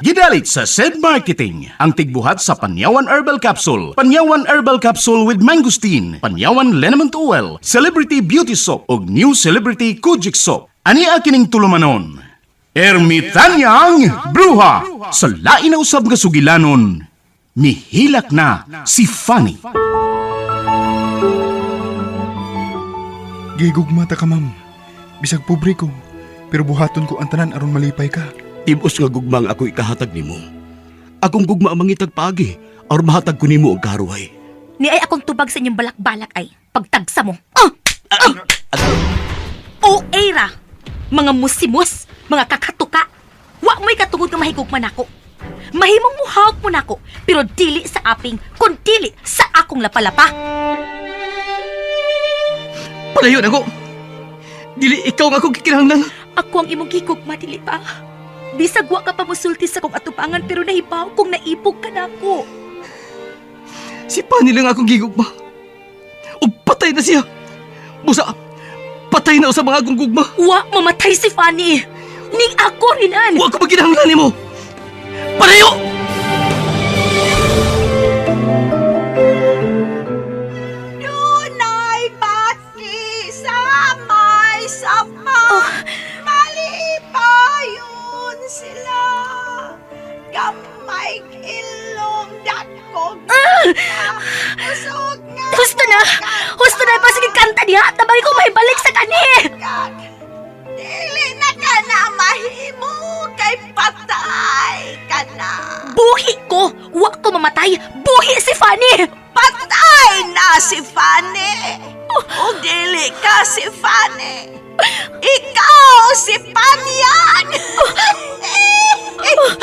Gidalit sa SED Marketing, ang tigbuhat sa Panyawan Herbal Capsule, Panyawan Herbal Capsule with Mangosteen, Panyawan Liniment Oil, Celebrity Beauty Soap, ug New Celebrity Kojic Soap. Ani akining tulumanon. Ermitanyang Bruha! Sa lain na usab nga sugilanon, mihilak na si Fanny. Gigugmata ka, ma'am. Bisag pobre ko, pero buhaton ko ang tanan aron malipay ka. Tibos nga gugmang ako ikahatag nimo. Akong gugma ang mangitag pagi, or mahatag ko nimo og karuhay. Ni ay akong tubag sa inyong balak-balak ay pagtagsa mo. O era! Mga musimos, mga kakatuka. Wa mo'y katungod nga mahigugman ako. Mahimong muhawak mo nako, pero dili sa aping, kun dili sa akong lapalapa. Palayon ako! Dili ikaw nga akong kikinahanglan. Ako ang imong gigugma, dili pa. Bisag wa ka pa musulti sa kong atubangan, pero nahibaw kong naipog ka na ako. Si Pani lang akong gigugma. O patay na siya. Busa, patay na sa mga akong gugma. Wa mamatay si Fanny. Ning ako rinan. Wa ko maginahanglan nimo. Palayo! Dunay bati sa may sapa. Malipayon sila. Gamay ilong dakog. Usog nga. Husto na! Husto na! Pasig kanta niya! Tabay ko mahibalik sa kani! Dili na ka na mahimo kay patay ka na. Buhi ko! Wa ko mamatay! Buhi si Fanny! Patay na si Fanny. O dili ka si Fanny. Ikaw si Panyan. Milak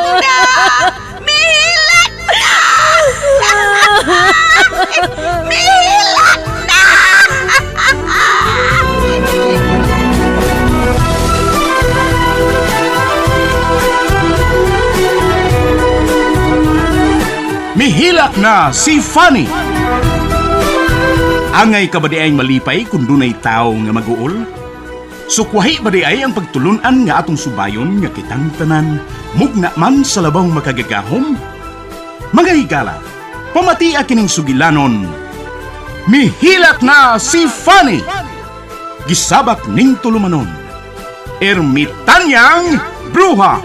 na! Milak na! Milak na! Mihilak na si Fanny. Angay ka ba di ay malipay kung dunay tao nga mag-uol? Sukwahi ba di ay ang pagtulunan nga atong subayon nga kitang tanan, mugna man sa labang makagagahom? Mga higala, pamati kining sugilanon. Mihilak na si Fanny. Gisabak ning tulumanon. Ermitanyang Bruha.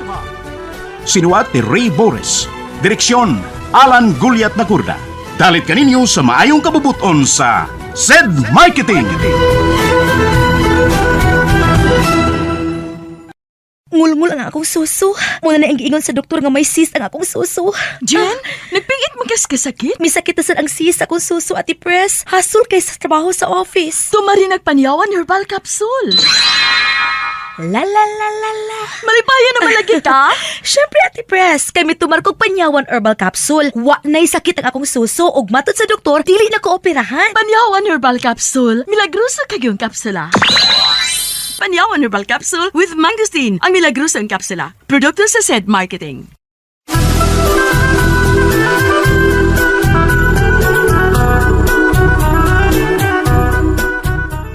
Sinuat ni Ray Boris. Direksyon Alan Gulyat Nagurda. Dalit kaninyo sa maayong kabubuton sa SED Marketing. Ngulngul ang akong suso. Muna na ang giingon sa doktor nga may cyst ang akong suso. Jen, nagpingit magas ka sakit? May sakit na sad ang cyst akong suso, Ate Pres. Hasul kay sa trabaho sa office. Tumari nagpanyawan herbal capsule. La la la la la. Malipayan naman lagi ta? Syempre, Ate Pres, kay may tumarkog panyawan herbal capsule. Wa na'y sakit ang akong suso ug matod sa doktor, dili na ko operahan. Panyawan herbal capsule. Milagrosa kagyong kapsula. Panyawan herbal capsule with mangosteen. Ang milagrosang kapsula. Produkto sa SED Marketing.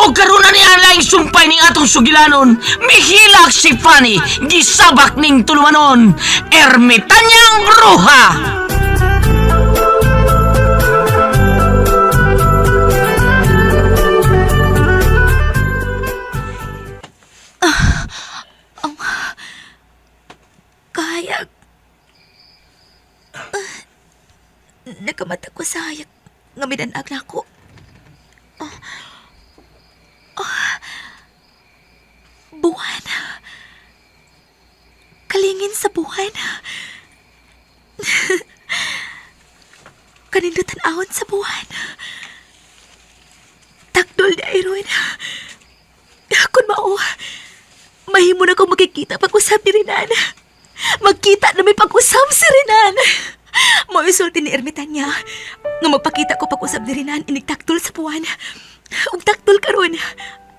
O karuna ni alay sumpay ning atong sugilanon, mihilak si Fanny, gisabak ning tulumanon, Ermitanyang Bruha. Kahayag. Nakamata ko sa hayag nga minanag na ako. Buwan. Kalingin sa buwan. Kanindutan awon sa buwan. Takdol na iron. Kung mao, mahimo na kong makikita pag-usap ni Rinan. Magkita na may pag-usap si Rinan. Mausulti ni Ermitanya nga magpakita ko pag-usap ni Rinan inig taktol sa buwan. Ug taktol karon,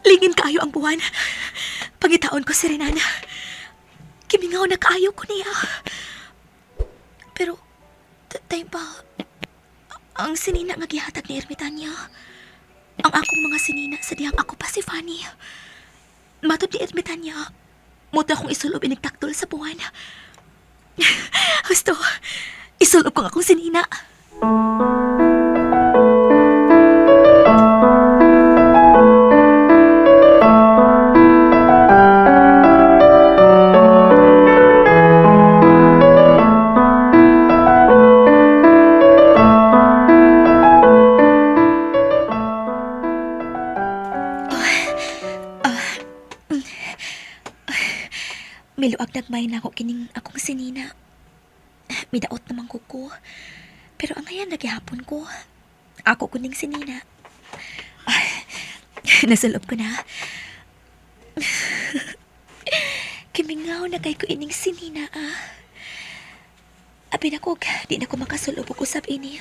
lingin kaayo ang buwan. Pangitaon ko si Rinan. Kimingaw na kaayo ko niya. Pero, tay ba, Ang sinina nga gihatag ni Ermitanyo. Ang akong mga sinina sa diyang ako pa si Fanny. Matod ni Ermitanyo, muto akong isulob inigtaktol sa buwan. Gusto, isulob ko akong sinina. Miluag nagmay na ako kining akong sinina. Midaot naman ko. Pero ang ngayon naghihapon ko. Ako kuning sinina. Nasulob ko na. Kimingaw na kay ko ining sinina Abi na ko, di na ko makasulob og usab ini.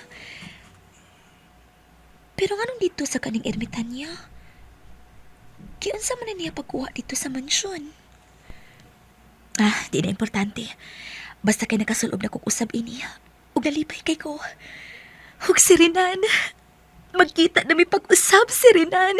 Pero nganong dito sa kaning ermitanyo? Kiunsa man na niya pagkuha dito sa mansyon? Di na importante. Basta kay nakasulob na kong usab ini. Ug nalipay kay ko. Ug si Renan. Magkita na may pag-usab si Renan.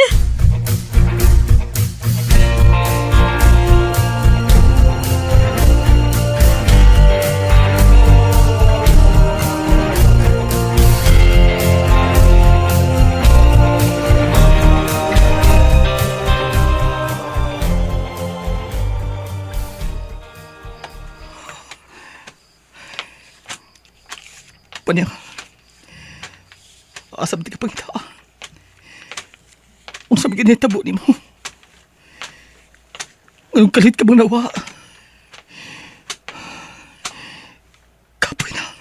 Panyang, asam di ka pangita. Kung sa mga tabo ni mo. Ngayong kalit ka bang nawa. Kapoy na.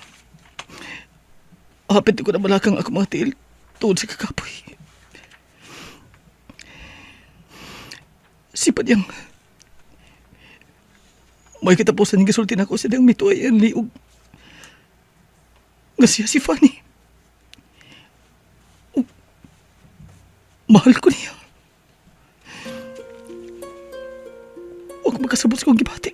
Apit ko na malakang ako mga tiil tuod sa kakapoy. Si Panyang, may kitapusan yung gasultin ako sa dang mituay ang liog. Nga siya si Fanny. Mahal ko niya. Huwag magkasabot sa kong gibati.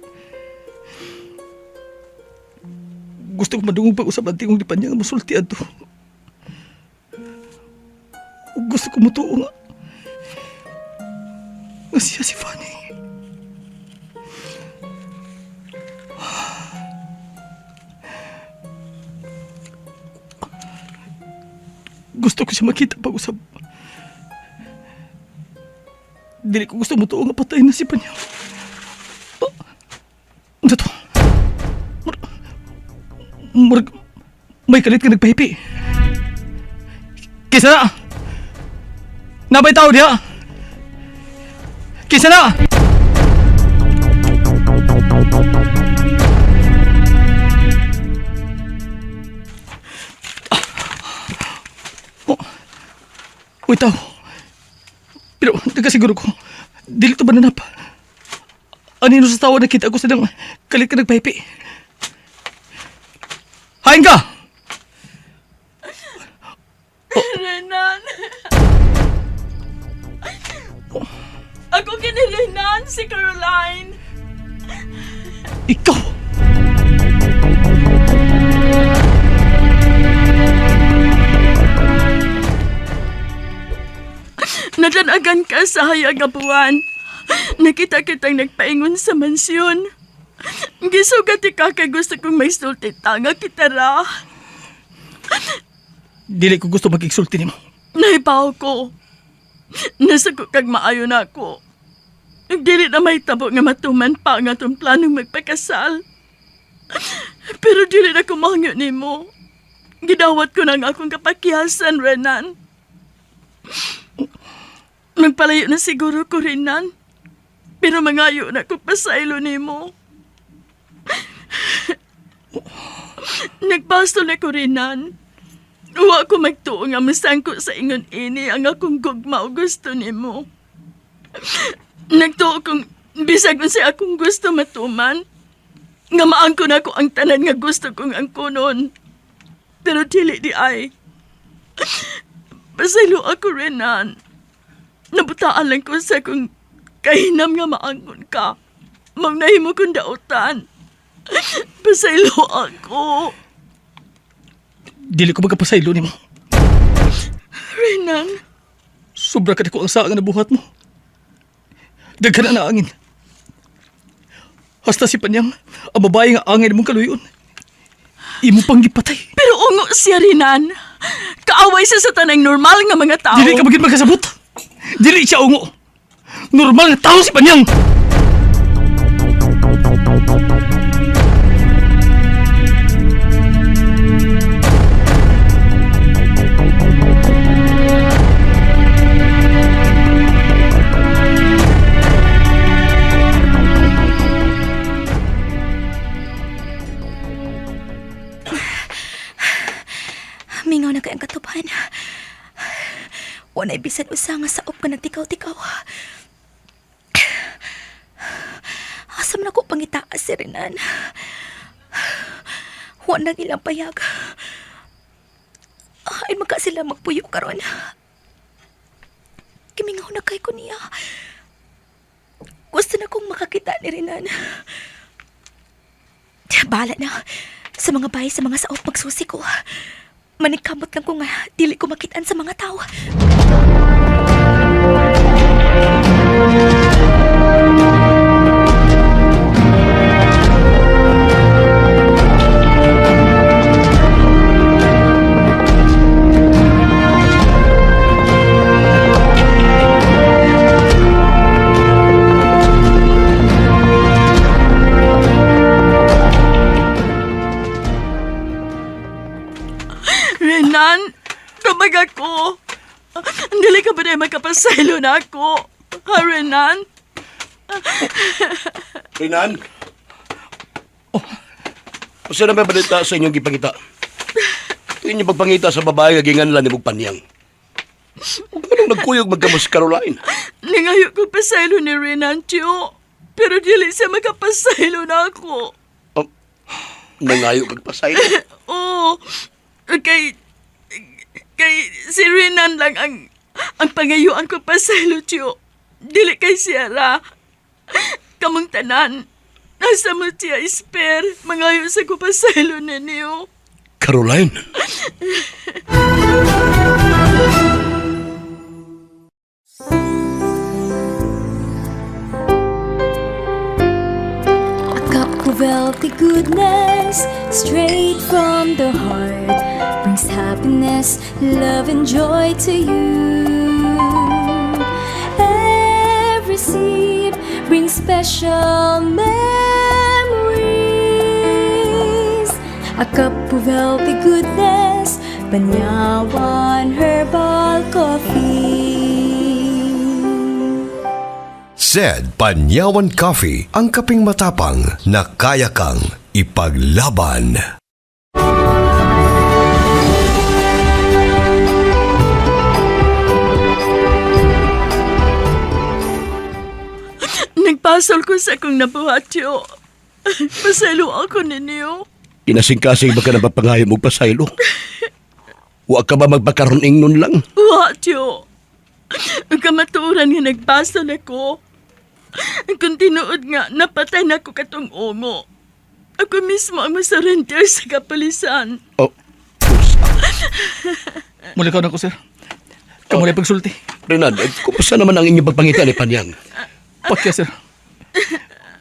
Gusto ko madungong pag-usap ang tingong lipan niya nga masultian to. Gusto ko mutuo nga. Nga siya si Fanny. Gusto ko siya makita pag-usap. Dili ko gusto mo to nga patay na si Panyaw. Ano to? May kalit ka nagpahipi. Kisa na! Nabay tao diya! Kisa na! Uy, tao. Pero, nagkasiguro ko, dili to ba nanap? Anino sa tawa nakita ko sa nang kalit ka nagpahipi? Hain ka! Renan! Ako kinilinan si Caroline! Ikaw! Nadanagan ka sa hayag nga buwan. Nakita kitang nagpaingon sa mansyon. Gisugat ka kay gusto kong may sulti tanga kita ra. Dili ko gusto magigsulti ni mo. Naibaw ko. Nasa ko kag maayo na ako. Dili na may tabo nga matuman pa nga itong planong magpakasal. Pero dili na kumangyo ni mo. Gidawat ko na nga akong kapakyasan, Renan. Magpalayo na siguro ko, Renan. Pero mangayo na ko pasaylo ni mo. Nagbastol na ko, Renan. Uwa ko magtuo nga masangko sa ingon ini ang akong gugma o gusto ni mo. Nagtuo kong bisag sa akong gusto matuman. Nga maangko na ko ang tanan nga gusto kong angkonon. Pero dili di ay. Pasaylo ako, Renan. Nabutaan lang ko sa kung kahinam nga maangkon ka. Magnahimo kong dautan. Pasaylo ako. Dili ko magkapasaylo ni mo. Renan, Sobra ka ko ang saan na buhat mo. Daghan na angin. Hasta si Panyang, ang babae nga angin mong kaluyon. Imo pang gipatay. pero ungo siya Renan. Kaaway siya sa tanang normal nga mga tao. Dili ka maging magkasabot. Dili siya ungo. Normal na tao si Panyang. Mingaw na kayang katuban. Wanay bisan usa nga saop ka nagtikaw-tikaw. Asam na ko pangitaas si Renan. Wala nang ilang payag. Ay maka sila magpuyo karon. Kimingaw na kay ko niya. Gusto na kong makakita ni Renan. Bahala na. Sa mga bahay, sa mga saop, magsusi ko. Manikabot lang ko nga, dili ko makitaan sa mga tao. Renan, kamag ako. Dili ka ba na magkapasaylo na ako? Ha, Renan? Renan? Kasi na may balita sa inyong gipangita. Inyong pagpangita sa babae nga ginganlan ni Panyang. Anong nagkuyog magkamos Caroline? Ningayo ko pasaylo ni Renan, Tiyo. Pero dili siya magkapasaylo na ako. Nangayo kagpasay. Oo. Kay si Renan lang ang pangayuan ko pasaylo, Tiyo. Dili kay Sierra. Kamong tanan. Nasa mo siya isper. Mangayo sa ko pasaylo ninyo. Caroline? A cup of healthy goodness, straight from the heart, brings happiness, love, and joy to you. Every sip brings special memories. A cup of healthy goodness, Banyawan Herbal Coffee. Said Panyawan Coffee, ang kaping matapang na kaya kang ipaglaban. Nagpasol ko sa akong nabuhat, Tiyo. Pasaylo ako ninyo. Kinasing-kasing ba ka na mapangayo mo pasaylo? Wa ka ba magpakaroning nun lang? Wa, Tiyo. Ang kamaturan nga nagpasol ako. Kung tinuod nga, napatay na ako katong ungo. Ako mismo ang masurrender sa kapulisan. Oh, Muli ka na ko, sir. Kamulay pagsulti. Renan, kumusta naman ang inyong pagpangita ni Panyang? Pakya, sir.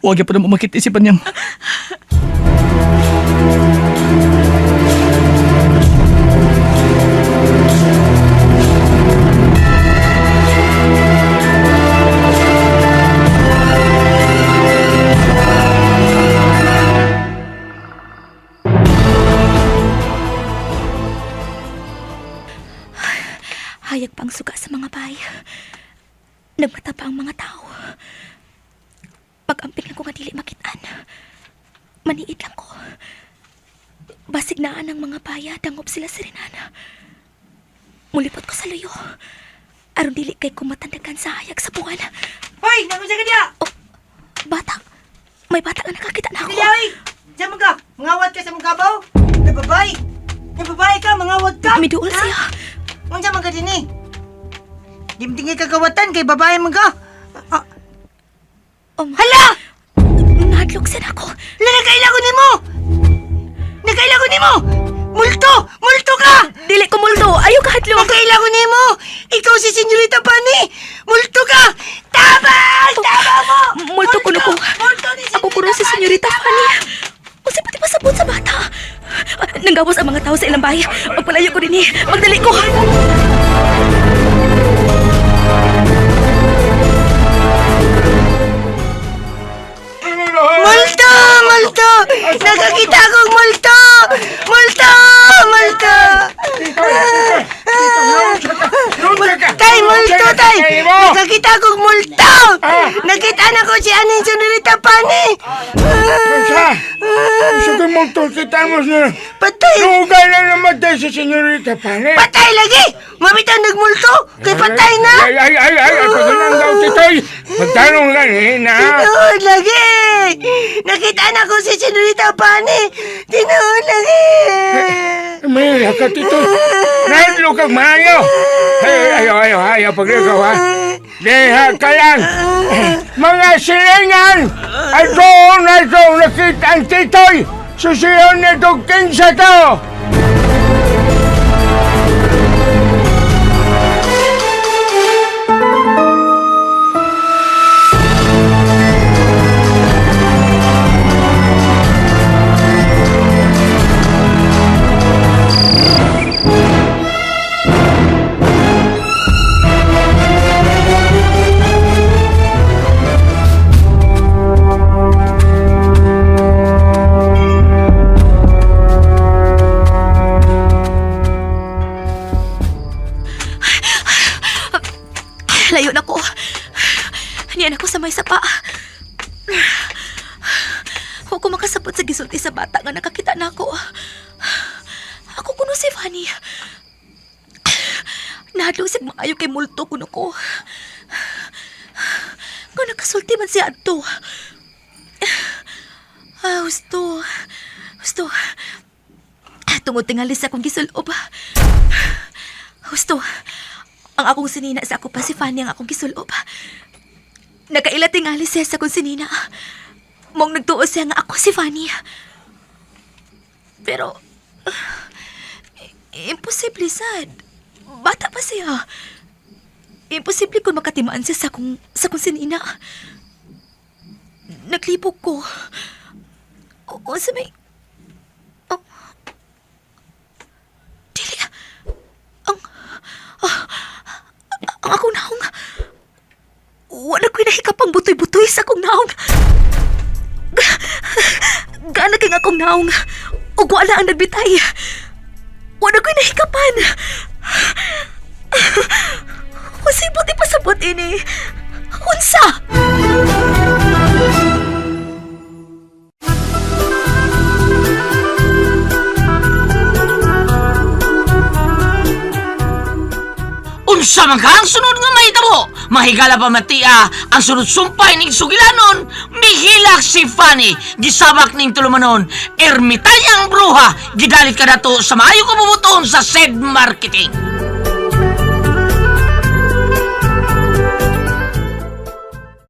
Huwag yan pa na umakit isipan niyang. Hayag pang suga sa mga bahay. Nagmata pa ang mga tao. Pag-amping lang ko nga dili makitaan. Maniid lang ko. Basig naan ang mga baya, dangop sila sa Renan. Mulipot ko sa luyo. Aron dili kay kumatandagan sa hayag sa buwan. Hoy, naman siya ka niya! Oh, bata. May bata nga nakakita na ako. Kaya, hoy! Diyan mo ka! Mangawad ka sa mga kabaw! Nababay! Nababay ka! Mangawad ka! Miduol Ha? siya. Unsa man ka din eh? Dimtingi kagawatan kay babae man ka! Hala! Nahadlok siya na ako. Nagkailangan ni mo! Nagkailangan ni mo! Multo! Multo ka! Dili ko multo. Ayaw ka hadlok. Ang kailangan nimo! Ikaw si Senyorita Pani! Multo ka! Tabang! Tabang mo! Multo kuno ko. Multo ni Ako kuno si Senyorita Fanny. O si pati pasabot sa bata. Nanggawas ang mga tao sa ilang bahay. Magpalayo ko din Magdali ko. Multo! Multo! Nakakita akong multo! Multo! Multo! Tay, multo, tay! Nakakita akong multo! Nakita na ko si Aning Senyorita Pani! Gusto ko mong tulkitan mo siya. Patay! Lugay na namatay si Senyorita Pane. Patay lagi! Mamitan nagmulto! Kay patay na! Ay, pagkalang daw titoy. Magtanong lang na. Tinuod lagi! Nakita na ko si Senyorita Pani! Tinuod lagi! May ka titoy. Nahidlo kang maayo. Ayaw, paglagaw ha. Deha ka lang. Mga silingan! Ato nakita ang titoy! Susiyon nito kinsa to! Layo na ko. Niyan ako sa may sapa. Huwag ko makasabot sa gisulti sa bata nga nakakita na ako. Ako kuno si Fanny. Nahadlusig maayo kay multo kuno ko. Kung nakasulti man siya adto. Gusto. Tungod tingali sa akong gisulob. Gusto. Ang akong sinina sa ako pa si Fanny ang akong gisulob. Nakaila tingali siya sa akong sinina. Mong nagtuos siya nga ako si Fanny. Pero, imposible sad. Bata pa siya. Imposible kung makatimaan siya sa akong sinina. Naglibog ko. O sa may... Dili. Ang akong naong. Wala ko'y nahikapang butoy-butoy sa akong naong. Gana kay akong naong. Ug wala ang nagbitay. Wala ko'y nahikapan. Masibot ipasabot ini. Unsa? Unsa man ka ang sunod nga mahitabo? Mahigala pa matia ang sunod sumpay ning sugilanon. Mihilak si Fanny, gisabak ning tulumanon. Ermitanyang bruha, gidalit ka dato sa maayo kabubuton sa said marketing.